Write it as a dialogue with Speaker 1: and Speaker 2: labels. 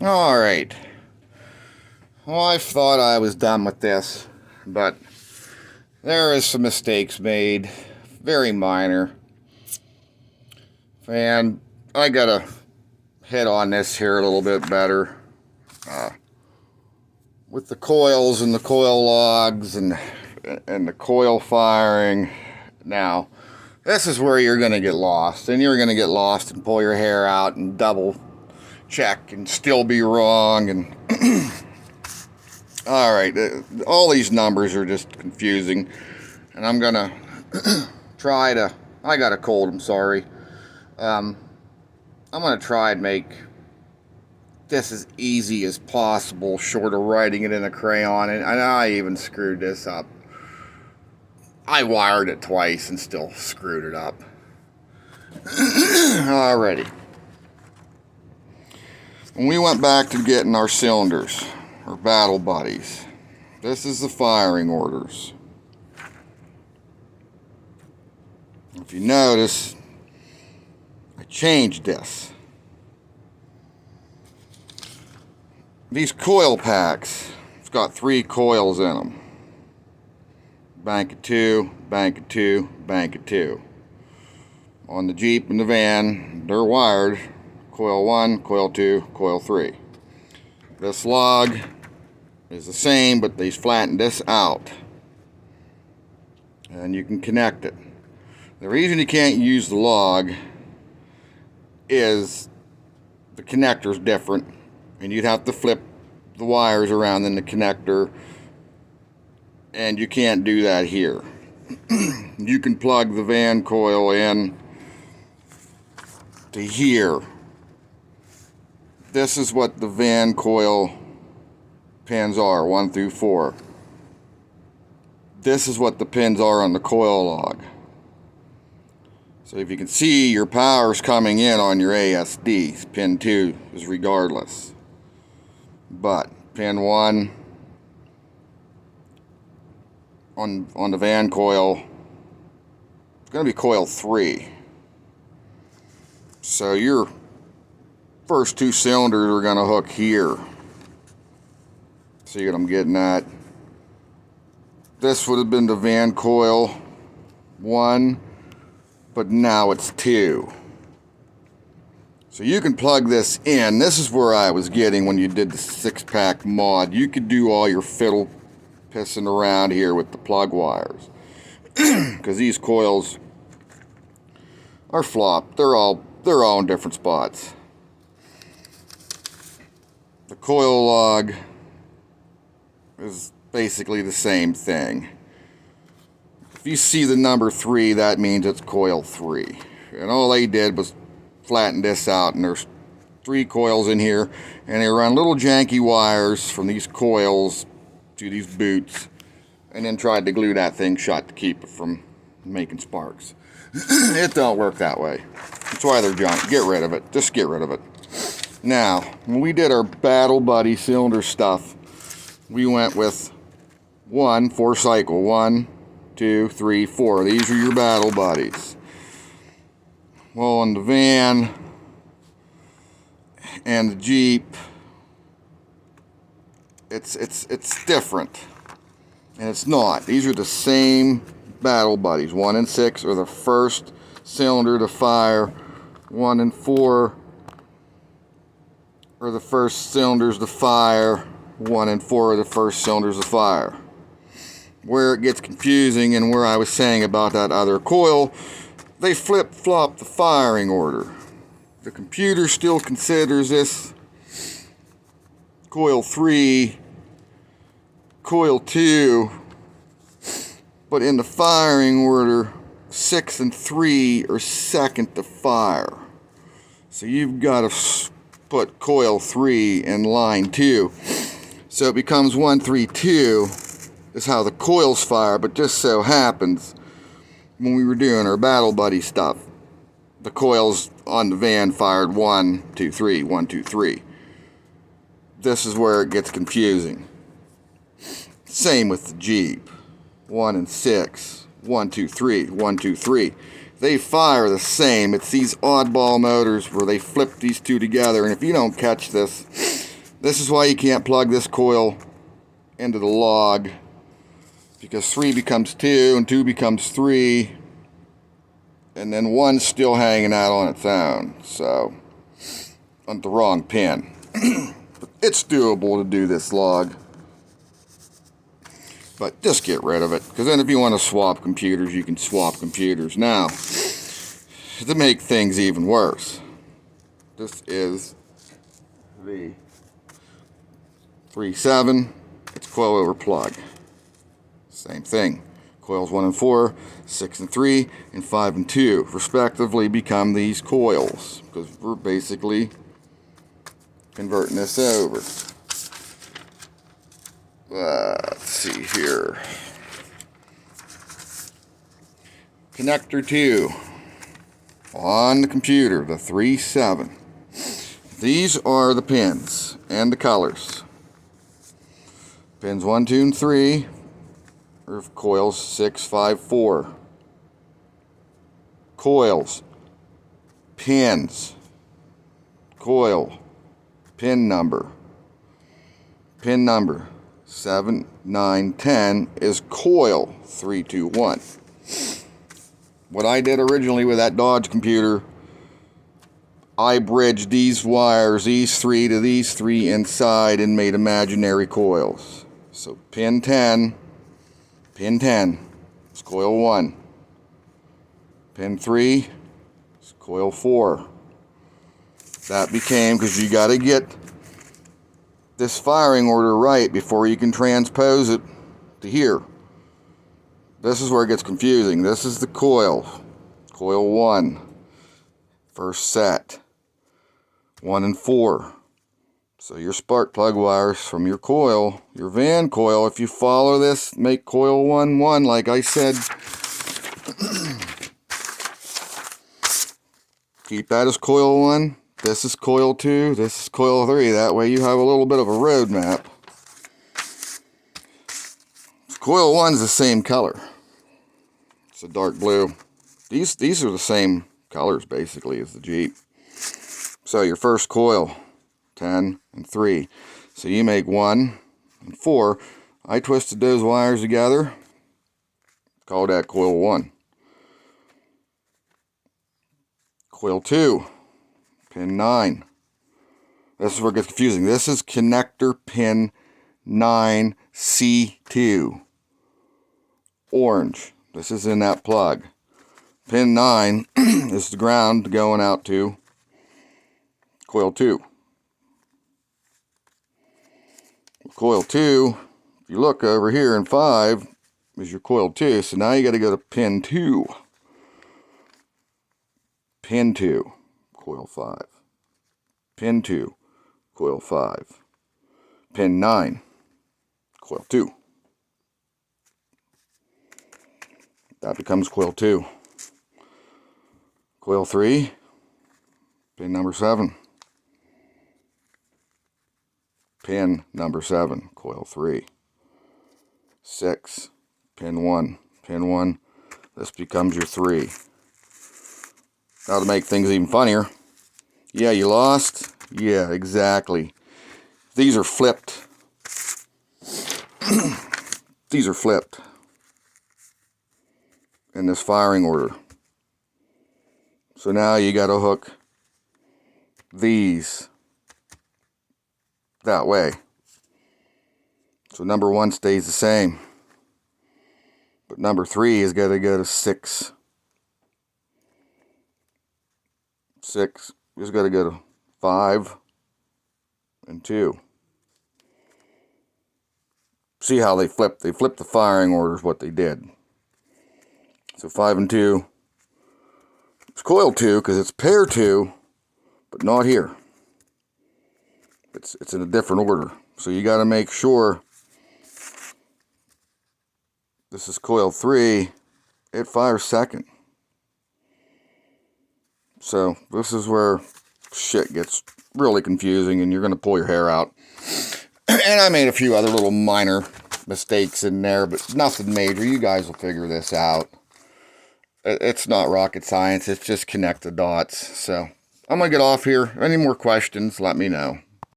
Speaker 1: Alright. Well, I thought I was done with this, but there is some mistakes made, very minor. And I gotta hit on this here a little bit better. With the coils and the coil logs and the coil firing. Now, this is where you're gonna get lost, and you're gonna get lost and pull your hair out and double check and still be wrong. And all right, all these numbers are just confusing, and I'm gonna try to. I got a cold. I'm sorry. I'm gonna try and make this as easy as possible, short of writing it in a crayon. And I even screwed this up. I wired it twice and still screwed it up. Alrighty. When we went back to getting our cylinders, our battle buddies, this is the firing orders. If you notice, I changed this. These coil packs, it's got 3 coils in them. Bank of 2, bank of 2, bank of 2. On the Jeep and the van, they're wired coil 1, coil 2, coil 3. This log is the same, but they flattened this out. And you can connect it. The reason you can't use the log is the connector's different, and you'd have to flip the wires around in the connector, and you can't do that here. You can plug the van coil in to here. This is what the van coil pins are, 1 through 4. This is what the pins are on the coil log. So if you can see, your power's coming in on your ASD. Pin 2 is regardless. But pin 1 on the van coil, it's going to be coil 3. So your first 2 cylinders are going to hook here. See what I'm getting at? This would have been the van coil 1, but now it's 2. So you can plug this in. This is where I was getting when you did the 6-pack mod. You could do all your fiddle pissing around here with the plug wires. Because these coils are flopped. They're all in different spots. The coil log is basically the same thing. If you see the number 3, that means it's coil 3. And all they did was flatten this out, and there's 3 coils in here, and they run little janky wires from these coils to these boots, and then tried to glue that thing shut to keep it from making sparks. It don't work that way. That's why they're junk. Get rid of it. Just get rid of it. Now, when we did our Battle Buddy cylinder stuff, we went with 4 cycle. 1, 2, 3, 4. These are your Battle Buddies. Well, on the van and the Jeep, it's different, and it's not. These are the same Battle Buddies. 1 and 6 are the first cylinder to fire. 1 and 4 are the first cylinders to fire. 1 and 4 are the first cylinders to fire. Where it gets confusing, and where I was saying about that other coil, they flip-flop the firing order. The computer still considers this coil 3, coil 2, but in the firing order, 6 and 3 are second to fire. So you've got to put coil 3 in line 2. So it becomes 1, 3, 2 is how the coils fire, but just so happens when we were doing our Battle Buddy stuff, the coils on the van fired 1, 2, 3, 1, 2, 3. This is where it gets confusing. Same with the Jeep. 1 and 6, 1, 2, 3, 1, 2, 3. They fire the same. It's these oddball motors where they flip these two together, and if you don't catch this, This is why you can't plug this coil into the log, because 3 becomes 2 and 2 becomes 3, and then 1's still hanging out on its own, so on the wrong pin. It's doable to do this log, but just get rid of it, because then if you want to swap computers, you can swap computers. Now, to make things even worse, this is the 3.7, it's coil over plug. Same thing. Coils 1 and 4, 6 and 3, and 5 and 2, respectively, become these coils, because we're basically converting this over. Let's see here. Connector 2 on the computer, the 3.7. These are the pins and the colors. Pins 1, 2, and 3 are coils 6, 5, 4. Coils, pins, coil, pin number. Pin number 7, 9, 10 is coil 321. What I did originally with that Dodge computer, I bridged these wires, these 3 to these 3 inside, and made imaginary coils. So pin 10 is coil 1. Pin 3 is coil 4. That became, because you got to get this firing order right before you can transpose it to here. This is where it gets confusing. This is the coil 1, first set, 1 and 4. So your spark plug wires from your coil, your van coil, if you follow this, make coil 1, 1, like I said. Keep that as coil 1. This is coil 2. This is coil 3. That way you have a little bit of a road map. Coil 1 is the same color. It's a dark blue. These are the same colors basically as the Jeep. So your first coil, 10 and 3. So you make 1 and 4. I twisted those wires together. Call that coil 1. Coil 2, pin 9. This is where it gets confusing. This is connector pin 9C2. Orange. This is in that plug. Pin 9 is the ground going out to coil 2. Coil 2, if you look over here in 5, is your coil 2. So now you got to go to pin 2. Pin 2, coil 5. Pin 2, coil 5. Pin 9, coil 2. That becomes coil 2. Coil 3, pin number 7. Pin number 7, coil 3. 6, pin 1. Pin 1, this becomes your 3. Now to make things even funnier, yeah, you lost? Yeah, exactly. These are flipped. These are flipped in this firing order. So now you got to hook these that way. So number 1 stays the same. But number 3 is got to go to 6. 6 is got to go to 5 and 2. See how they flipped? They flipped the firing orders, what they did. So 5 and 2. It's coil 2 because it's pair 2, but not here. It's in a different order. So you got to make sure this is coil 3. It fires second. So this is where shit gets really confusing and you're going to pull your hair out. And I made a few other little minor mistakes in there, but nothing major. You guys will figure this out. It's not rocket science. It's just connect the dots. So I'm going to get off here. Any more questions, let me know.